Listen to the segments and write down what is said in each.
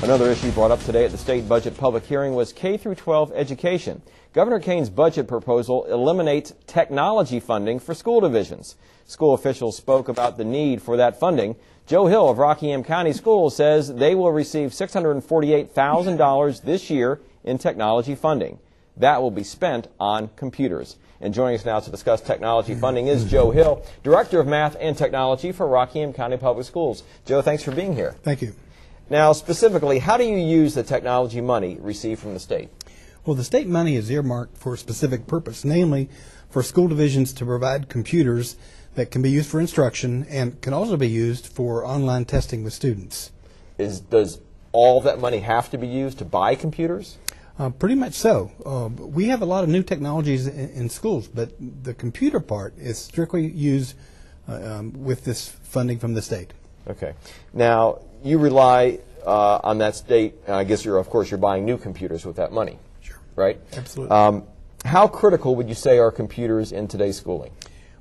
Another issue brought up today at the state budget public hearing was K-12 education. Governor Kane's budget proposal eliminates technology funding for school divisions. School officials spoke about the need for that funding. Joe Hill of Rockingham County Schools says they will receive $648,000 this year in technology funding. That will be spent on computers. And joining us now to discuss technology funding is Joe Hill, Director of Math and Technology for Rockingham County Public Schools. Joe, thanks for being here. Thank you. Now, specifically, how do you use the technology money received from the state? Well, the state money is earmarked for a specific purpose, namely for school divisions to provide computers that can be used for instruction and can also be used for online testing with students. Does all of that money have to be used to buy computers? Pretty much so. We have a lot of new technologies in schools, but the computer part is strictly used with this funding from the state. Okay. Now, you rely on that state. I guess of course, you're buying new computers with that money. Sure. Right? Absolutely. How critical would you say are computers in today's schooling?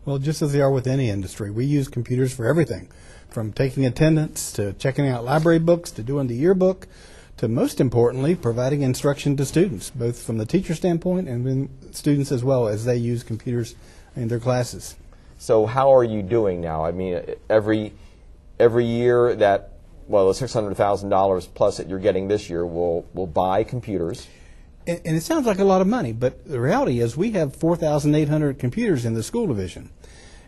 Well, just as they are with any industry, we use computers for everything, from taking attendance to checking out library books to doing the yearbook to, most importantly, providing instruction to students, both from the teacher standpoint and then students as well as they use computers in their classes. So how are you doing now? I mean, every year that, well, the $600,000 plus that you're getting this year will buy computers. And it sounds like a lot of money, but the reality is we have 4,800 computers in the school division.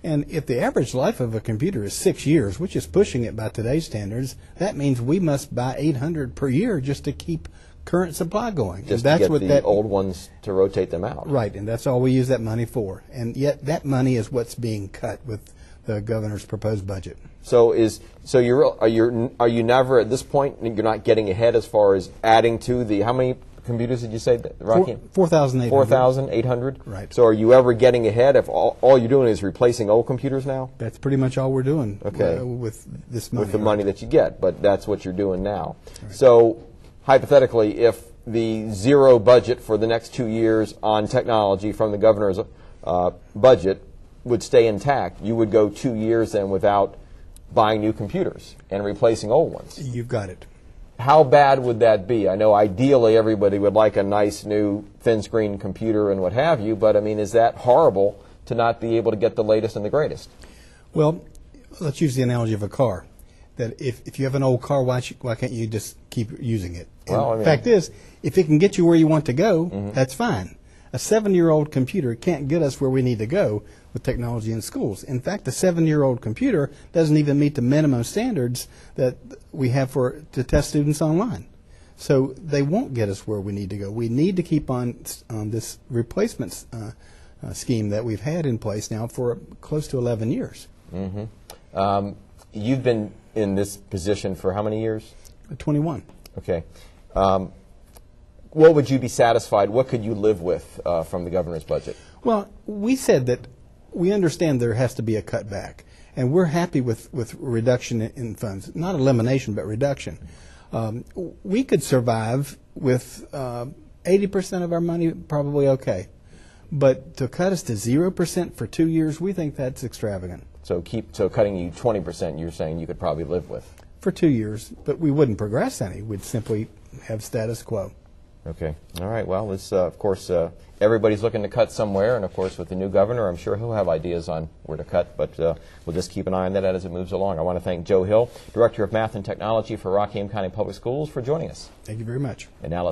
And if the average life of a computer is 6 years, which is pushing it by today's standards, that means we must buy 800 per year just to keep current supply going. Just to get the old ones to rotate them out. Right, and that's all we use that money for. And yet that money is what's being cut with the governor's proposed budget. So are you never at this point, you're not getting ahead as far as adding to the, how many computers did you say, Rocky? 4,800. 4,800? Right. So are you ever getting ahead if all you're doing is replacing old computers now? That's pretty much all we're doing. Okay. With this money. With the money that you get, but that's what you're doing now. Right. So hypothetically, if the zero budget for the next 2 years on technology from the governor's budget would stay intact, you would go 2 years then without buying new computers and replacing old ones. You've got it. How bad would that be? I know ideally everybody would like a nice new thin screen computer and what have you, but I mean, is that horrible to not be able to get the latest and the greatest? Well, let's use the analogy of a car. That if you have an old car, why can't you just keep using it? Well, I mean, the fact is, if it can get you where you want to go, that's fine. A 7-year-old computer can't get us where we need to go with technology in schools. In fact, a 7-year-old computer doesn't even meet the minimum standards that we have to test students online. So they won't get us where we need to go. We need to keep on this replacement scheme that we've had in place now for close to 11 years. You've been in this position for how many years? 21. Okay. What would you be satisfied? What could you live with from the governor's budget? Well, we said that we understand there has to be a cutback, and we're happy with reduction in funds. Not elimination, but reduction. We could survive with 80% of our money probably okay. But to cut us to 0% for 2 years, we think that's extravagant. So cutting you 20%, you're saying you could probably live with? For 2 years, but we wouldn't progress any. We'd simply have status quo. Okay. All right. Well, this, of course, everybody's looking to cut somewhere, and of course, with the new governor, I'm sure he'll have ideas on where to cut, but we'll just keep an eye on that as it moves along. I want to thank Joe Hill, Director of Math and Technology for Rockingham County Public Schools, for joining us. Thank you very much. And now let's